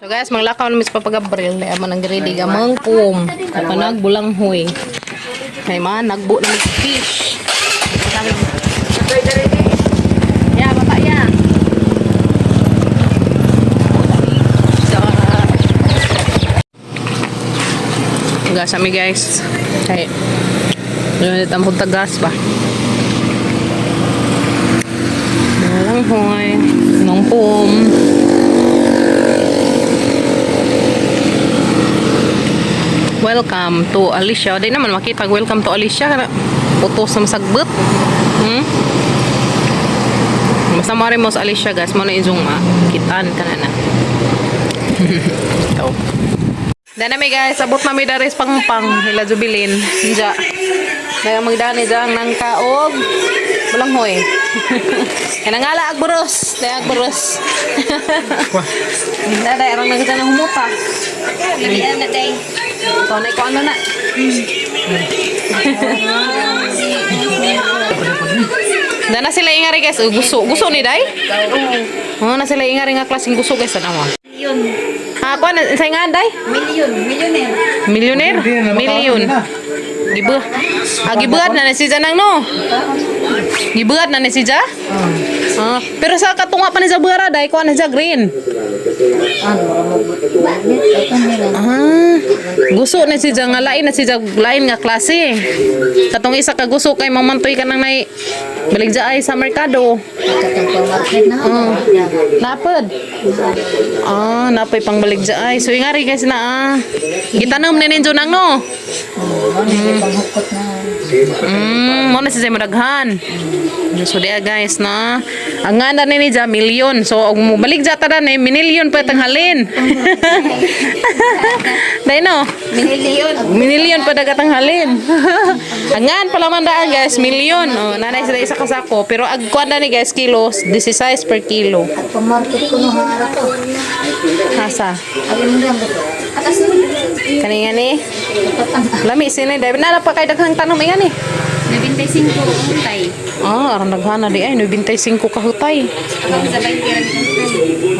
So guys, maglakaw namin sa papagabril. Ay man ang ready gamang pum. Panag bulang hoy. Ay man nagbu ng fish. Ya, baba ya. Gas kami guys. Kay yun tampog tagas ba. Bulang hoy. Nong pum. Welcome to Alicia. Di naman makita welcome to Alicia kana putos sa masagbot. Basta mo rin mo sa Alicia guys, mo na izong kitaan ka na. Ito. Dana mi guys, abot na mi daris pangpang hila jubilin. Nja. Daya magdani jang nang kaog. Bulang hoy. Kanangala agburos, daya agburos. Dada erang nang kita nang humuta. Dili na day. So, na ikaw ano na? Na sila ingari guys. Gusto ni Day? Oo. Na sila ingari nga klaseng gusto guys. Ano? Milyon. Ako na sa nga Day? Millionaire. Millionaire? Million. Gibu. Gibuhat na si Janang no? Gibuhat na si Ja? Pero sa katunga pa ni Zabura Day ko na siya green. Gusto na si Jang lain na si Jang lain nga klase. Katong isa ka gusto kay mamantoy ka nang nay baligja ay sa merkado. Napad. Napay pang baligja ay. So ingari guys na gitanom ni ninjo nang no. Mo na si Jay madaghan. So dia guys na ang nganda ni Ja milyon. So og mo baligja ta dan minilyon pa tanghalin. Dai no? Minilyon pa dagat tanghalin. Angan pala man daan guys, milyon. Oh, nanay sila isa kasako pero agkuan na ni guys kilos, 16 per kilo. Pamarket ko no harap ko. Hasa. Abi mo lang ko. Atas mo. Kani nga ni. Lami sini dai na pa kay daghang tanom nga ni. 95 utay. Arang daghana di ay 95 ka hutay. Ang sa 20 ra dito.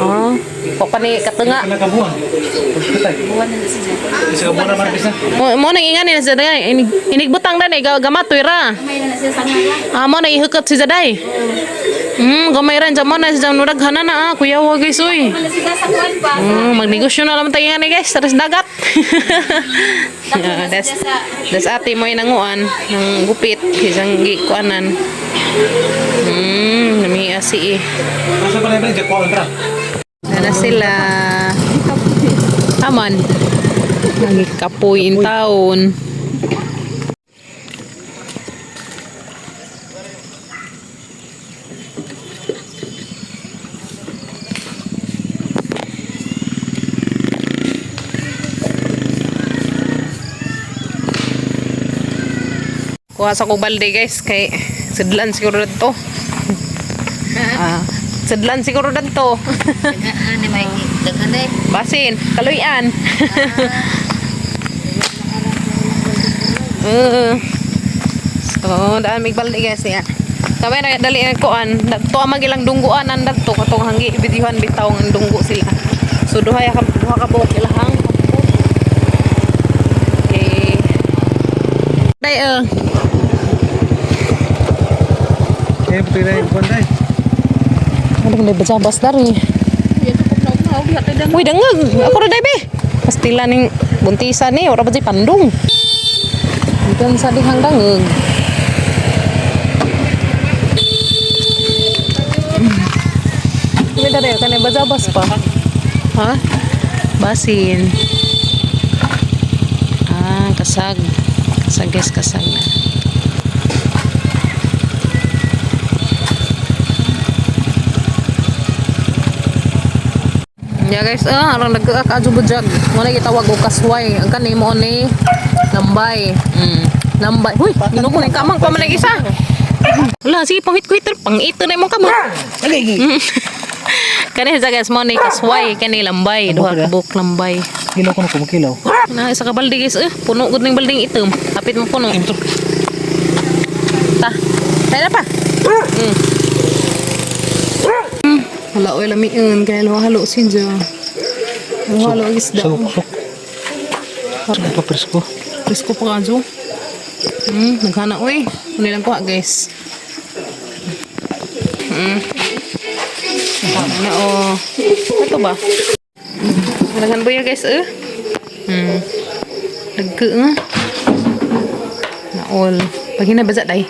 Ko pa ni katunga. Nakabuhan. Buwan na siya. Isa ka buwan naman bisa. Mo nang ingani na sa day. Inigbutang dan gamatoy ra. May na siya sa ngala. Mo na ihukot si Jaday. Gamay ran jamo na sa nudaghana na kuya wa guys oy. Wala siya sa kuan pa. Magnegosyo na lang tayo nga ni guys, taris dagat. Das ate mo inanguan ng gupit, isang gikuanan. Nami asi eh. Asa pa na ba ni Japan tra? Na sila. Aman. Nagikapoy in taon. Kuha sa ko balde guys kay sedlan siguro dito. Sedlan siguro dito. Ani may daghan dai. Basin, kaluyan. So, daan mig balde guys ya. Kamay na dali ang kuan, dagto ang magilang dungguan andat to katong hanggi bidihan bitaw ng dunggo sila. So duha ka buok ilahang. Okay. Day Eh puti na yung day. Ano may bajabas dari. Uy, dangag. Ako na day be. Pastila ning buntisa ni ora ba di pandung. Ikan sa dihang dangag. Uy, dari kan bajabas pa. Ha? Basin. Kasag. Kasag guys, kasag na. Ya guys, arang nagkaadjubujag. Mo na gitawag og kasway. Ang kani mo ni lambay. Lambay. Huy, ginugo na kamang pa man isa. Wala sige pangit-kuiter, pangito na mo kamang. Lagi. Kani sa guys mo ni kasway, kani lambay, duha ka buok lambay. Kilaw ko na kumukilaw. Na isa ka balde guys, puno gud ning baldeng itom. Hapit mo puno. Ta. Tayo na pa. Wala oy lamiin kaya halo sinja. Wala isda. Sok. Apa presko? Presko pa kadyo. Naghana oy. Kunin lang ko guys. Ano oh. Ito ba? Naghan boy guys Dagke nga. Naol. Pag hinabasa day.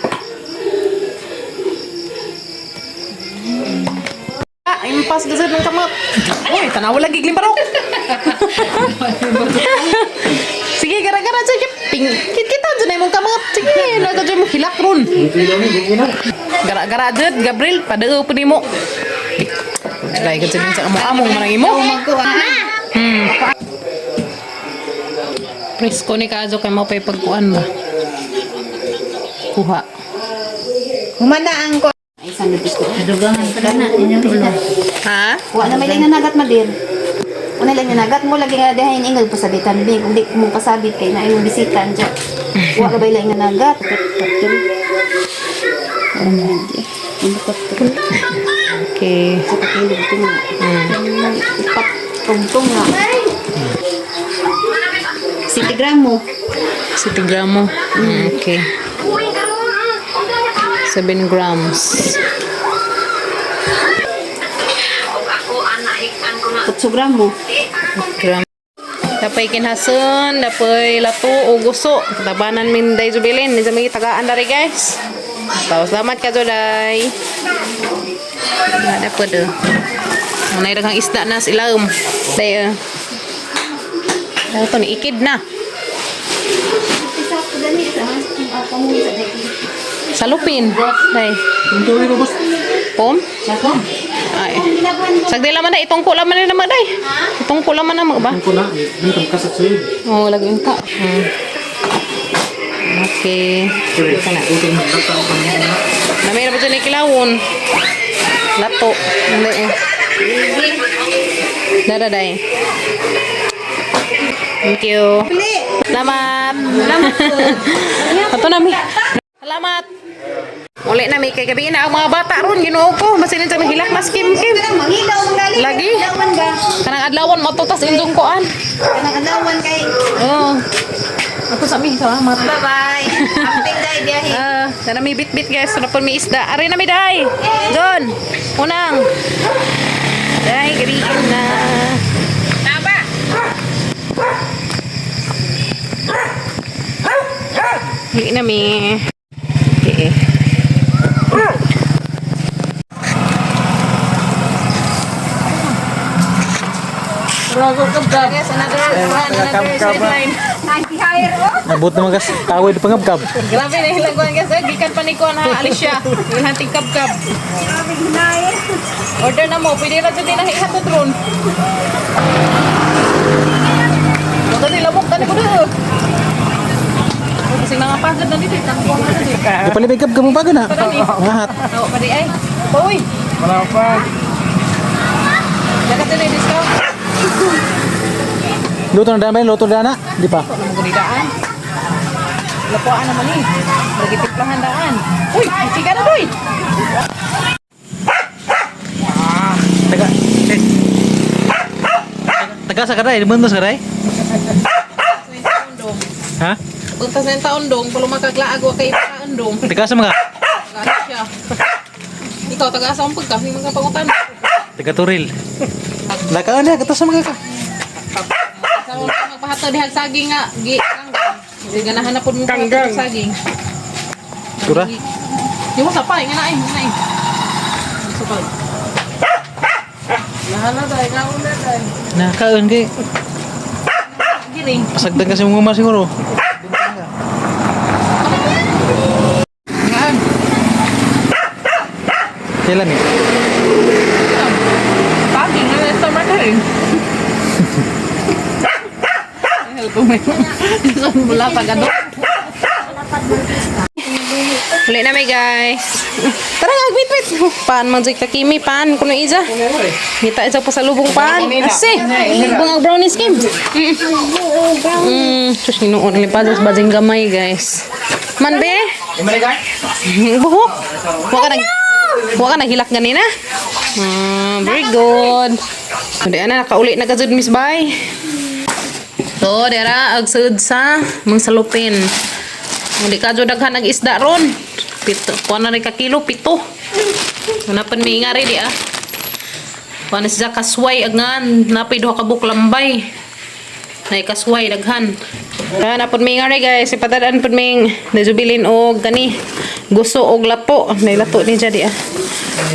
Impas dasar ng kamot. Uy, tanaw lagi glimparo. Sige, gara-gara sige. Kita dyan mong kamot. Sige, naga dyan mo hilak ron. Gara-gara dyan, Gabriel, padao po ni mo. Dahil ka dyan sa among manang imo. Presko ni Kazo kay mo pa'y pagkuhan ba? Kuha. Humanaan ko. Ay, isang lupis ko. Nadugangan pa na. Inyong ulo. Ha? Wala na may lang nanagat madir. Una lang nanagat mo lagi nga dahin ingag pasabitan big kung di mo pasabit kay na imong bisita anja. Wa ka bay lang nanagat. Okay. Sa pakilid ito nga. Ipat tungtong nga. 60 gramo. 60 gramo. Okay. 7 grams. 8 gramo. Gram. Dapat kinhason, dapat lato o gusto. Tabanan min day jubilin. Nisa may tagaan dari guys. Tawas selamat ka Joday. Ada apa tu? Nanay dagang isda na silaum. Day. Dapat ni ikid na. Salupin. Day. Untuk ini bos. Pom? Ay. Sagdi laman na itong ko laman na naman day. Itong ko laman na ba? Aku nak ini kan kasat sih. Oh, lagi ka. Okay. Kana. Namay na ba dyan ni kilawon? Lato. Hindi eh. Dada day. Thank you. Salamat. Salamat. Ato nami. Salamat. Uli na may kay gabi na ang mga bata ron Ginoo ko basin sa hilak mas kim. Lagi. Kanang adlawon mo to tas indong koan. Kanang adawan kay. Oh. Ako sa mi salamat. Bye-bye. Amping day biyahe. Sana may bit-bit guys. Sana po may isda. Ari na may day. John. Unang. Day, gariin na. Taba. Hindi na may. Okay. Yes, another sideline. Abot naman kas tawid pangabkab. Grabe na hilaguan guys. Gikan pa ni ko na Alicia. Ilhanting kab-kab. Order na mo. Pwede na dyan na ihatod ron. Huwag na lamok. Tani ko doon. Kasi mga pagod na dito. Tangkuang na dito. Di palibigab ka mo pa na. Ngahat. Oo, pwede ay. Uy. Wala pa. Dagat na yung discount. Luto na dami, luto na na. Di pa. Ito naman ganidaan. Lapuan naman eh. Nagitiplahan daan. Uy, siga na doy. Taga. Taga sa karay, mundo sa karay. Ha? Punta sa yung taon dong, palo makaglaag wa kay taon dong. Taga sa mga. Taga siya. Ikaw, taga sa umpag ka, hindi mga pangutan. Taga Turil. Lakaan na, kata sa mga ka. Sa mga magpahato, dihag saging nga, kanggang. Hindi ganahan na po mo pahato saging. Sura? Yung mo sa pa, nga na eh. Supal. Lahan na tayo, kaon na tayo. Nakaon kay. Giring. Pasagdan kasi mga mas siguro. Gaan. Kailan eh? Paging na sa marketing. Help mo. Saan mula pagado? Uli na may guys. Tara nga, wait. Pan man jay kakimi pan kuno iza. Ngita isa pa sa lubong pan. Asi. Bunga brownies kim. Sus hinuon ni padas bajing gamay guys. Man be. Buhok. Wa ka nag Huwag ka naghilak ganina. Very good. Hindi na, nakauli na kazud Miss Bay. So, dira, agsud sa mga salupin. Hindi ka dyan daghan ang isda ron. Pito. Kuha na rin ka kilo, 7. Hanapan may nga rin di ah. Kuha na siya kasway agan. Napay doha ka buklambay. Nay kasway daghan. Hanapan may nga rin guys. Ipatadaan po may najubilin o gani. Gusto o lapo. Nay lato ni dyan di ah.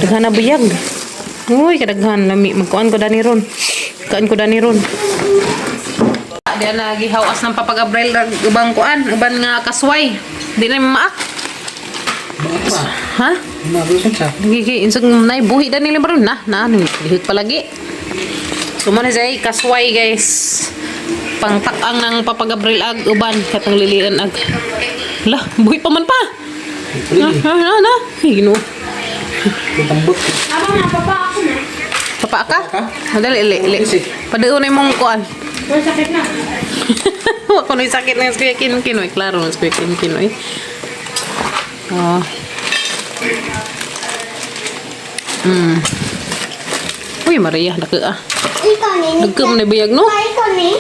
Daghan na buyag. Uy, kadaghan. Magkuhan ko dani ron. Kaan ko dani ron. Diyan na gihawas ng papag-abril ubang kuan, uban nga kasway. Di na maak. Ha? Gigi insog nay buhi dan nila baron na dihit palagi. Sumana say kasway guys. Pangtakang ng papag-abril ag uban katang lilian ag. Lah, buhi pa man pa. Na. Hino. Tambot. Papa ka? Madali li. Padayon na mong kuan. Wala sakit na. Wala ko na'y sakit na yung Kuya Kinkinoy. Klaro na yung Kuya Kinkinoy. Oh. Uy, Maria. Daka ah. Ikaw ni. Dagka mo na biyag, no? Ikaw ni.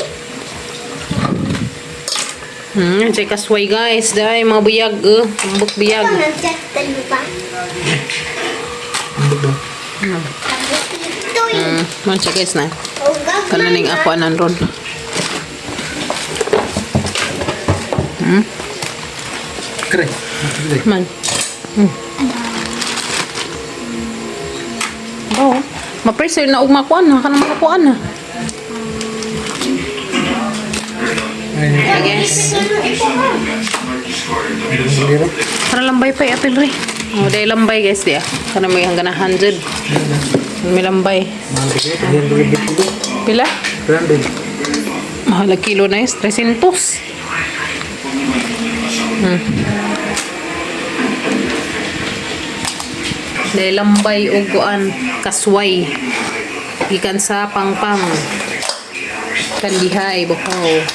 Check kasway, guys. Dahil mga biyag. Pambok biyag. nag-chat tayo pa. Mancha, guys, na. Kananing ako anan ron. Kere. Man. Oh, ma-pressure na og makuan na kanang makuan na. I guess. Para lambay pa apil re. Oh, dai lambay guys dia. Kana may hanggang 100. May lambay. Pila? Mahal ang kilo na is 300. Dahil lambay o guan kasway gikan sa pangpang kandihay bukaw.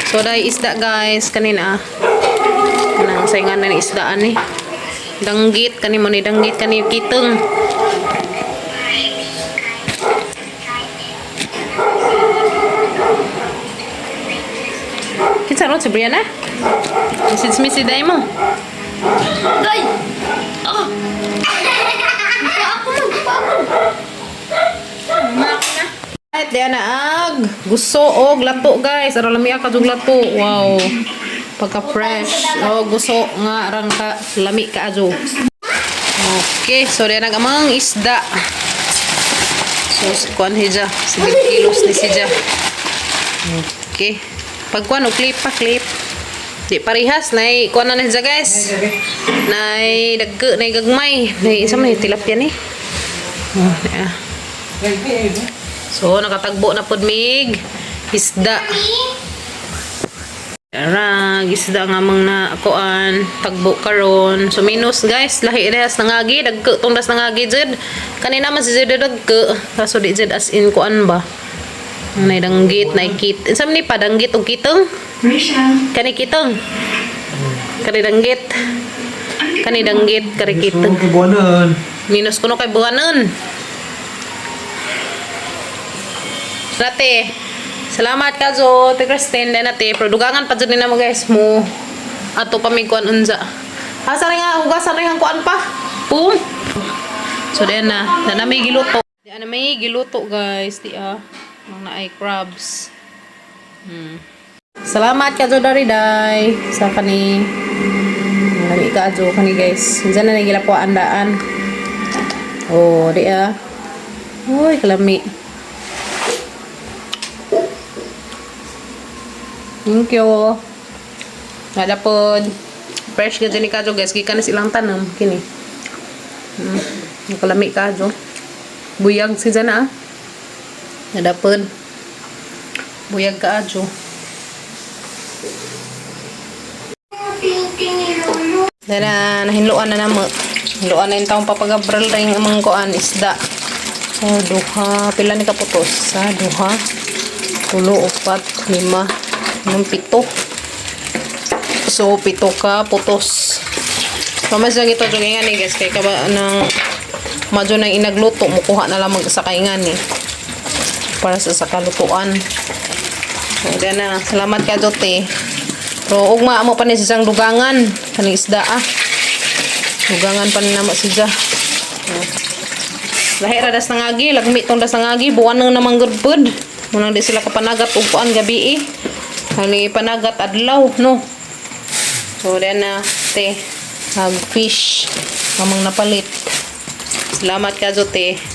So dahil isda guys kanina kanang saingan na ni isdaan ni danggit kani mo ni danggit kani kiteng. Kinsa ron si Brianna? Message me si Daimo. Day! Oh! Right, diyan na ag. Gusto og lato guys. Ara lami ka jug lato. Wow. Pagka fresh. Oh, gusto nga rang ka lami ka ajo. Okay, so diyan ang amang isda. So kuan hija, 7 kilos ni sija. Okay. Pagkuan og clip pa clip. Di parihas nay kuan na hija guys. Nay dagke nay gagmay. Nay isa man tilapia ni. Oh, yeah. So, nakatagbo na pod mig isda. Arang isda nga mang na kuan tagbo karon. So minus guys, lahi rehas nangagi dagke tundas nangagi jud. Kanina man si jud dagke. Kaso di jud as in kuan ba. Nay danggit, nay kit. Insam ni pa danggit og kiteng? Kani kiteng. Kani danggit. Kani danggit kari kiteng. Minus kuno kay buwanon. Dati, salamat ka zo, te Kristen, din nati, produgangan pa dyan na mo guys mo. Ato pa may kuan unza. Asa rin nga, hugasan rin ang kuan pa. Boom! So, din na may giluto. Diyan na may giluto guys, di ah. Mga ay crabs. Salamat ka zo, Dariday. Sa kani, marami ka zo, kani guys. Diyan na nagila po andaan. Oh, di ah. Uy, kalami. Thank you. Nada pod. Fresh ka dyan ni Kajo guys. Gikan na silang tanam. Kini. Nakalami Kajo. Buyag si dyan ah. Nada pod. Buyag Kajo. Dara nahinluan na namo. Hinluan na yung taong papagabral ring amang kuan isda. So duha. Pila ni kaputos? Sa duha. 3, 4, 5. Yung 7. So, 7 ka putos. Pamas lang ito. Jogingan ni guys. Kaya ka ba ng Madyo na inagluto, mukuha na lang sa kaingan eh. Para sa kalutuan. Ayan na. Salamat ka, Jote. Pero ugma mo pa ni siyang dugangan. Kaning isda ah. Dugangan pa ni naman siya. Lahi ra das nangagi, lagmi tong das nangagi, buwan nang namang gudpud. Munang di sila kapanagat ug kuan gabi eh. Hali panagat adlaw, no. So then na te fish amang napalit. Salamat ka, Jote.